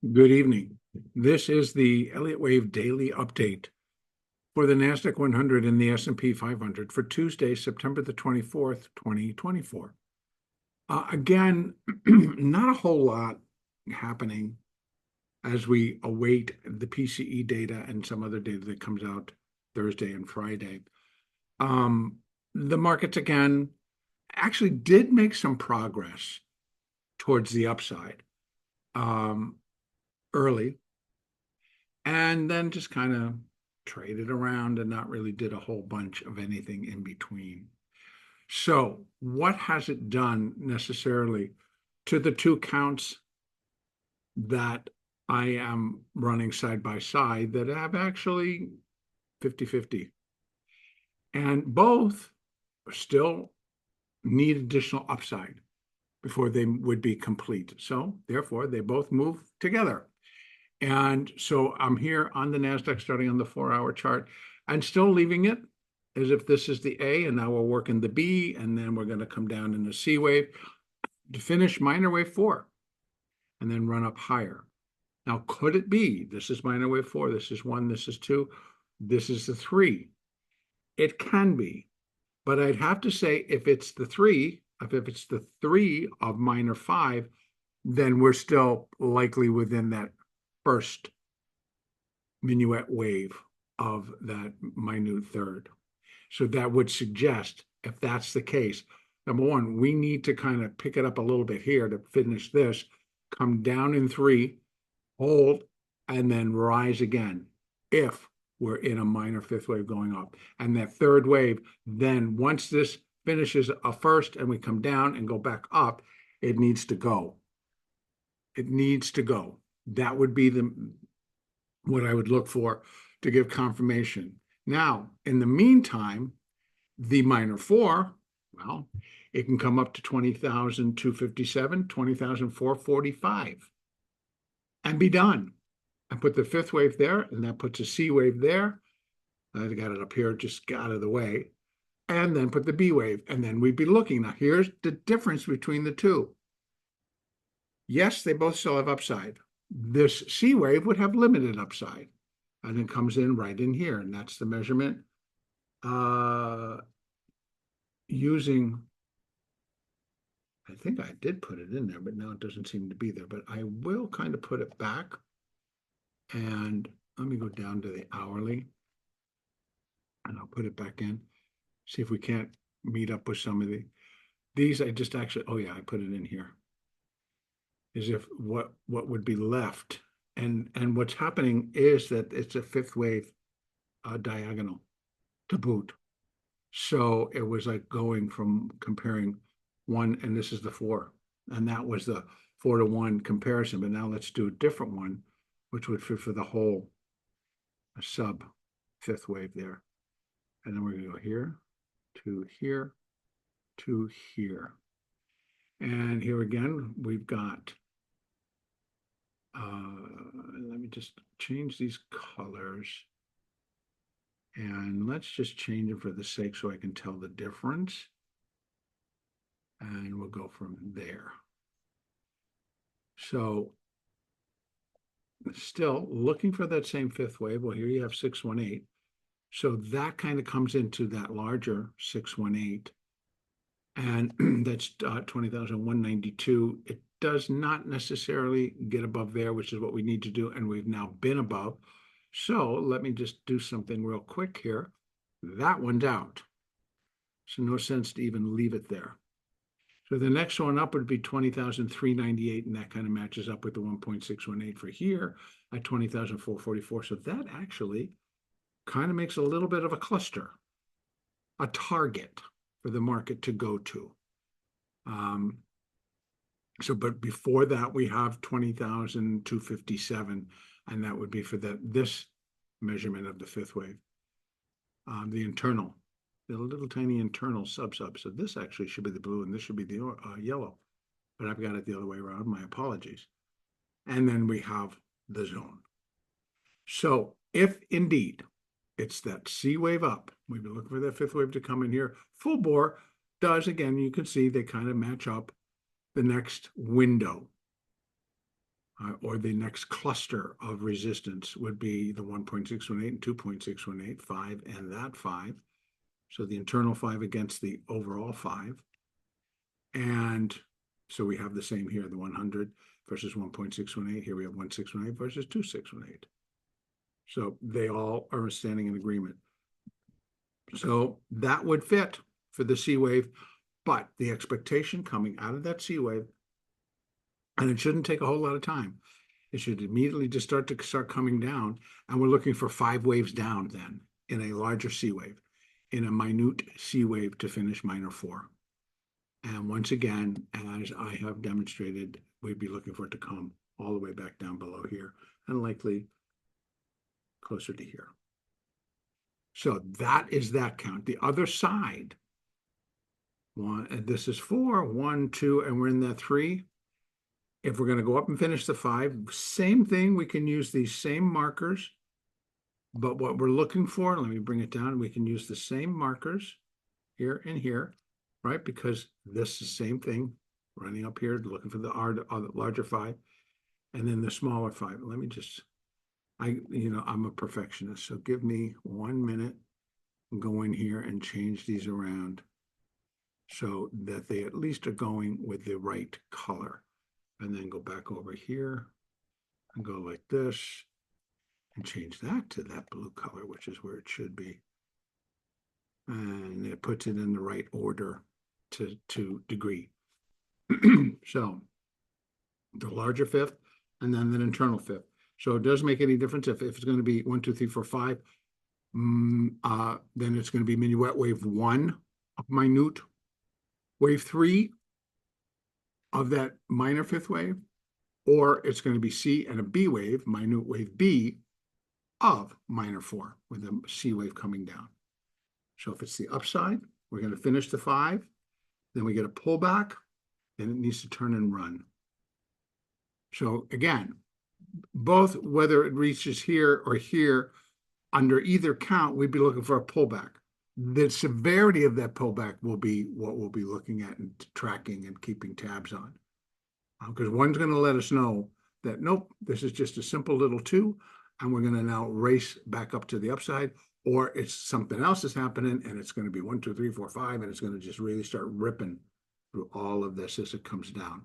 Good evening. This is the Elliott Wave Daily Update for the NASDAQ 100 and the S&P 500 for Tuesday, September the 24th, 2024. Again, not a whole lot happening as we await the PCE data and some other data that comes out Thursday and Friday. The markets, again, actually did make some progress towards the upside. Early, and then just kind of traded around and not really did a whole bunch of anything in between. So what has it done necessarily to the two counts that I am running side by side that have actually 50-50? And both still need additional upside before they would be complete. So therefore, they both move together. And so I'm here on the NASDAQ starting on the 4-hour chart and still leaving it as if this is the A, and now we're working the B, and then we're going to come down in the C wave to finish minor wave 4 and then run up higher. Now, could it be this is minor wave 4, this is 1, this is 2, this is the 3? It can be, but I'd have to say if it's the 3, if it's the 3 of minor 5, then we're still likely within that first minuet wave of that minute third. So that would suggest, if that's the case, number one, we need to kind of pick it up a little bit here to finish this, come down in 3, hold, and then rise again if we're in a minor fifth wave going up. And that third wave, then once this finishes a first and we come down and go back up, it needs to go. It needs to go. That would be what I would look for to give confirmation. Now, in the meantime, the minor 4, well, it can come up to 20,257, 20,445 and be done. I put the fifth wave there, and that puts a C wave there. I got it up here, just out of the way. And then put the B wave, and then we'd be looking. Now, here's the difference between the two. Yes, they both still have upside. This C wave would have limited upside, and it comes in right in here, and that's the measurement using, I think I did put it in there, but now it doesn't seem to be there, but I will kind of put it back, and let me go down to the hourly, and I'll put it back in, see if we can't meet up with some of these. I just actually, oh yeah, I put it in here. Is if what would be left, and what's happening is that it's a fifth wave diagonal to boot. So it was like going from comparing 1, and this is the 4, and that was the 4-to-1 comparison. But now let's do a different one, which would fit for the whole sub fifth wave there, and then we're going to go here to here to here. And here again, we've got, let me just change these colors. And let's just change it for the sake so I can tell the difference. And we'll go from there. So still looking for that same fifth wave. Well, here you have 618. So that kind of comes into that larger 618. And that's 20,192. It does not necessarily get above there, which is what we need to do. And we've now been above. So let me just do something real quick here. That one's out. So no sense to even leave it there. So the next one up would be 20,398, and that kind of matches up with the 1.618 for here at 20,444. So that actually kind of makes a little bit of a cluster, a target for the market to go to. But before that, we have 20,257, and that would be for this measurement of the fifth wave, the internal, the little tiny internal sub. So this actually should be the blue, and this should be the yellow, but I've got it the other way around. My apologies. And then we have the zone. So if indeed it's that C wave up, we've been looking for that fifth wave to come in here. Full bore does, again, you can see they kind of match up the next window. or the next cluster of resistance would be the 1.618 and 2.618, 5 and that 5. So the internal 5 against the overall 5. And so we have the same here, the 100 versus 1.618. Here we have 1.618 versus 2.618. So they all are standing in agreement. So that would fit for the C wave, but the expectation coming out of that C wave, and it shouldn't take a whole lot of time. It should immediately just start coming down, and we're looking for 5 waves down then in a larger C wave, in a minute C wave to finish minor 4. And once again, as I have demonstrated, we'd be looking for it to come all the way back down below here and likely closer to here. So that is that count. The other side, this is 4, 1, 2, and we're in that 3. If we're going to go up and finish the 5, same thing. We can use these same markers, but what we're looking for, let me bring it down. We can use the same markers here and here, right? Because this is the same thing, running up here, looking for the larger 5, and then the smaller 5. Let me just, I'm a perfectionist, so give me 1 minute and go in here and change these around so that they at least are going with the right color. And then go back over here and go like this and change that to that blue color, which is where it should be. And it puts it in the right order to degree. So the larger 5th and then the internal 5th. So it doesn't make any difference if it's going to be 1, 2, 3, 4, 5. Then it's going to be minuet wave 1 of minute, wave 3 of that minor 5th wave, or it's going to be C and a B wave, minute wave B of minor 4 with a C wave coming down. So if it's the upside, we're going to finish the 5, then we get a pullback, then it needs to turn and run. So again, both whether it reaches here or here, under either count, we'd be looking for a pullback. The severity of that pullback will be what we'll be looking at and tracking and keeping tabs on. Because one's going to let us know that, nope, this is just a simple little 2, and we're going to now race back up to the upside, or it's something else is happening, and it's going to be 1, 2, 3, 4, 5, and it's going to just really start ripping through all of this as it comes down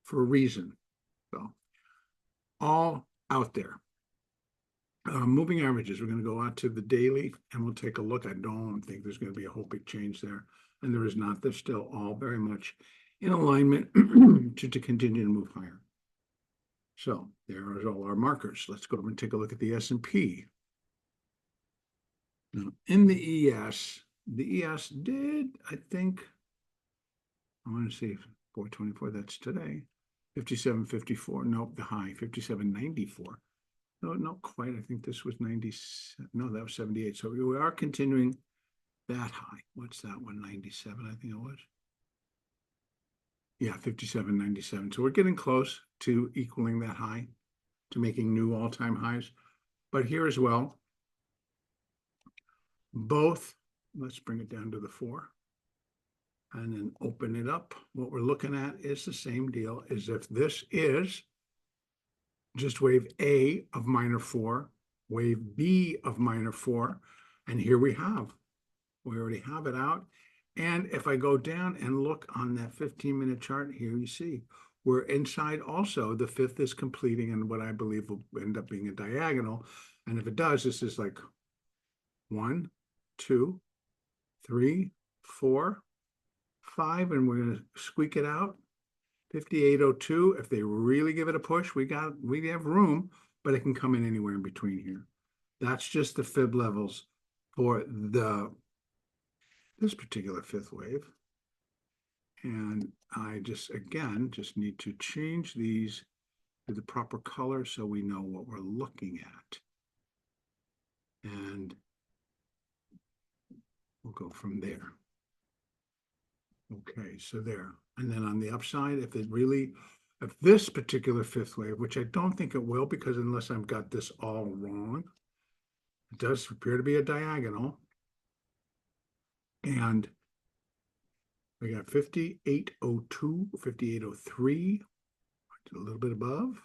for a reason. So all out there. Moving averages, we're going to go out to the daily and we'll take a look. I don't think there's going to be a whole big change there. And there is not. They're still all very much in alignment to continue to move higher. So there are all our markers. Let's go over and take a look at the S&P. Now, in the ES did, I think, I want to see 424, that's today. 57.54, nope, the high, 57.94. No, not quite. I think this was 90. No, that was 78. So we are continuing that high. What's that one? 97, I think it was. Yeah, 57.97. So we're getting close to equaling that high, to making new all-time highs. But here as well, both, let's bring it down to the 4 and then open it up. What we're looking at is the same deal as if this is just wave A of minor 4, wave B of minor 4, and here we already have it out. And if I go down and look on that 15-minute chart, here you see we're inside also. The 5th is completing and what I believe will end up being a diagonal. And if it does, this is like 1, 2, 3, 4, 5, and we're going to squeak it out. 58.02. If they really give it a push, we have room, but it can come in anywhere in between here. That's just the fib levels for this particular 5th wave. And I just need to change these to the proper color so we know what we're looking at. And we'll go from there. Okay, so there. And then on the upside, if this particular 5th wave, which I don't think it will, because unless I've got this all wrong, it does appear to be a diagonal. And we got 58.02, 58.03, a little bit above.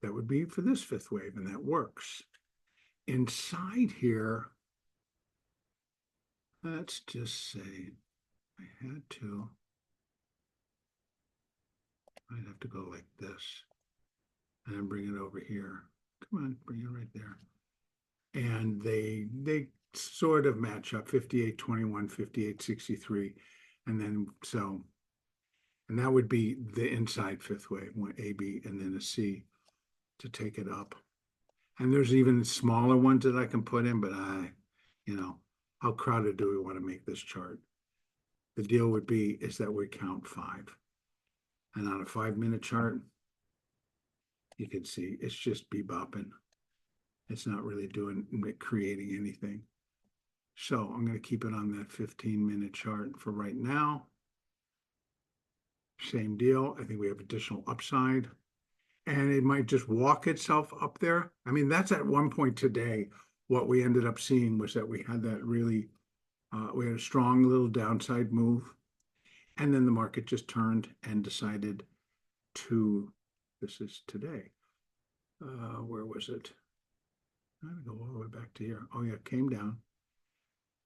That would be for this fifth wave, and that works. Inside here, let's just say I had to, I'd have to go like this and then bring it over here. Come on, bring it right there. And they sort of match up 58.21, 58.63. And then so, and that would be the inside fifth wave, one A, B, and then a C to take it up. And there's even smaller ones that I can put in, but how crowded do we want to make this chart? The deal would be is that we count 5. And on a 5-minute chart, you can see it's just bebopping. It's not really creating anything. So I'm going to keep it on that 15-minute chart for right now. Same deal. I think we have additional upside. And it might just walk itself up there. I mean, that's at one point today. What we ended up seeing was that we had that really, we had a strong little downside move. And then the market just turned and decided to, this is today. Where was it? I'm going to go all the way back to here. Oh, yeah, it came down.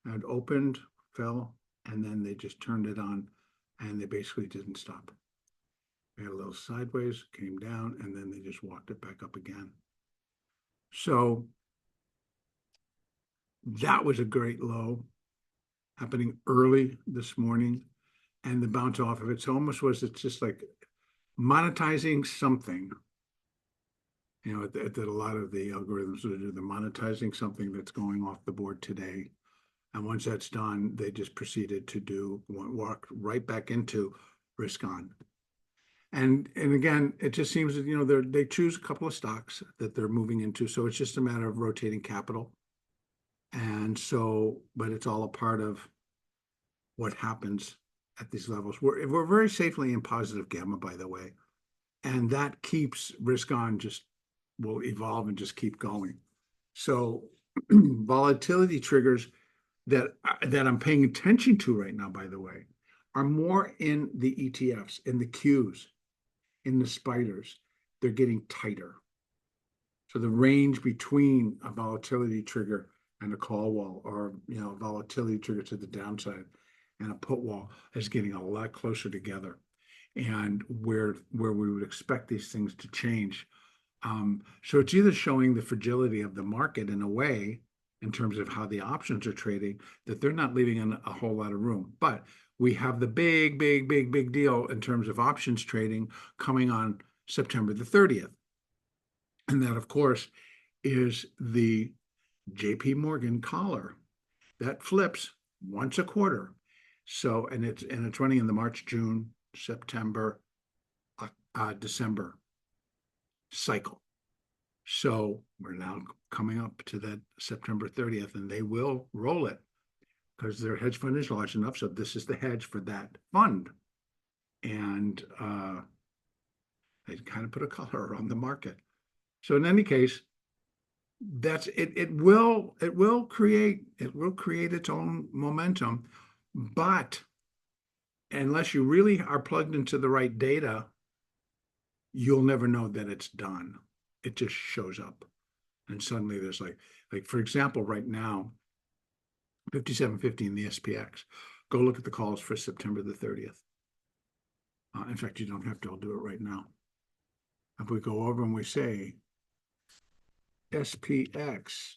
And opened, fell, and then they just turned it on, and they basically didn't stop. They had a little sideways, came down, and then they just walked it back up again. So that was a great low happening early this morning, and the bounce off of it. So almost it's just like monetizing something. That a lot of the algorithms would do, they're monetizing something that's going off the board today. And once that's done, they just proceeded to walk right back into risk on. And again, it just seems that, they choose a couple of stocks that they're moving into. So it's just a matter of rotating capital. And so, but it's all a part of what happens at these levels. We're very safely in positive gamma, by the way. And that keeps risk on will evolve and just keep going. So volatility triggers that I'm paying attention to right now, by the way, are more in the ETFs, in the Qs, in the spiders. They're getting tighter. So the range between a volatility trigger and a call wall, or a volatility trigger to the downside and a put wall, is getting a lot closer together. And where we would expect these things to change. So it's either showing the fragility of the market in a way, in terms of how the options are trading, that they're not leaving a whole lot of room. But we have the big deal in terms of options trading coming on September the 30th. And that, of course, is the JP Morgan collar that flips once a quarter. So, and it's running in the March, June, September, December cycle. So we're now coming up to that September 30th, and they will roll it because their hedge fund is large enough. So this is the hedge for that fund. And they kind of put a color on the market. So in any case, that's it. It will create its own momentum, but unless you really are plugged into the right data, you'll never know that it's done. It just shows up. And suddenly there's like for example, right now, 57.50 in the SPX. Go look at the calls for September the 30th. In fact, you don't have to. I'll do it right now. If we go over and we say SPX,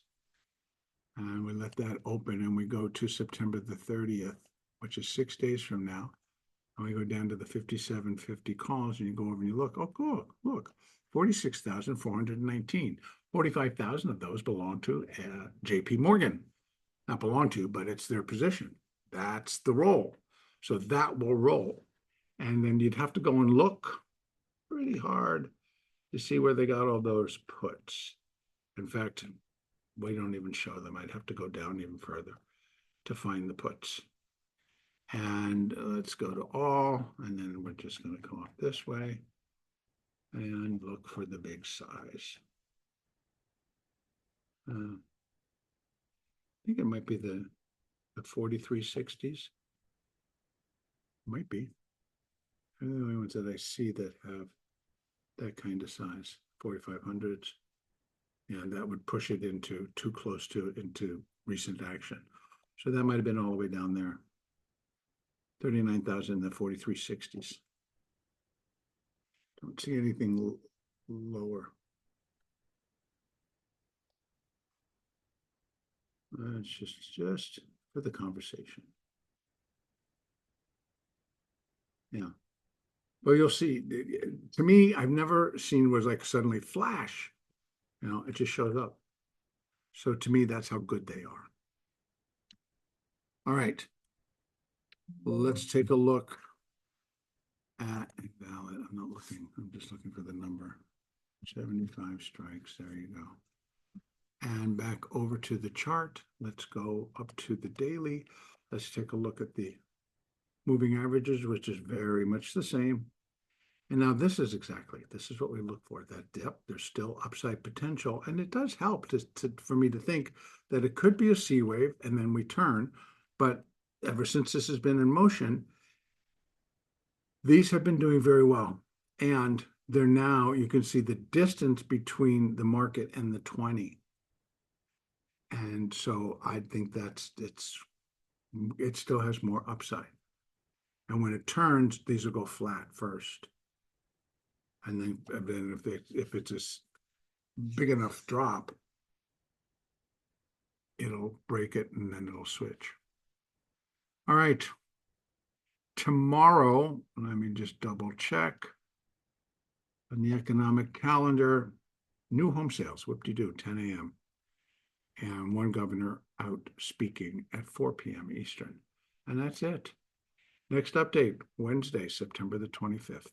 and we let that open, and we go to September the 30th, which is 6 days from now, and we go down to the 57.50 calls, and you go over and you look, oh, cool, look, 46,419. 45,000 of those belong to JP Morgan. Not belong to, but it's their position. That's the roll. So that will roll. And then you'd have to go and look pretty hard to see where they got all those puts. In fact, we don't even show them. I'd have to go down even further to find the puts. And let's go to all, and then we're just going to go up this way and look for the big size. I think it might be the 4360s. Might be. They're the only ones that I see that have that kind of size. 4,500s. And that would push it into too close to into recent action. So that might have been all the way down there. 39,000 in the 4360s. Don't see anything lower. It's just for the conversation. Yeah. Well, you'll see. To me, I've never seen was like suddenly flash. You know, it just shows up. So to me, that's how good they are. All right. Let's take a look at invalid. I'm not looking. I'm just looking for the number. 75 strikes. There you go. And back over to the chart. Let's go up to the daily. Let's take a look at the moving averages, which is very much the same. And now this is what we look for, that dip. There's still upside potential. And it does help for me to think that it could be a C wave and then we turn. But ever since this has been in motion, these have been doing very well. And they're now, you can see the distance between the market and the 20. And so I think it still has more upside. And when it turns, these will go flat first. And then if it's a big enough drop, it'll break it and then it'll switch. All right. Tomorrow, let me just double check. On the economic calendar, new home sales, whoop-de-doo, 10 a.m. And one governor out speaking at 4 p.m. Eastern. And that's it. Next update, Wednesday, September the 25th.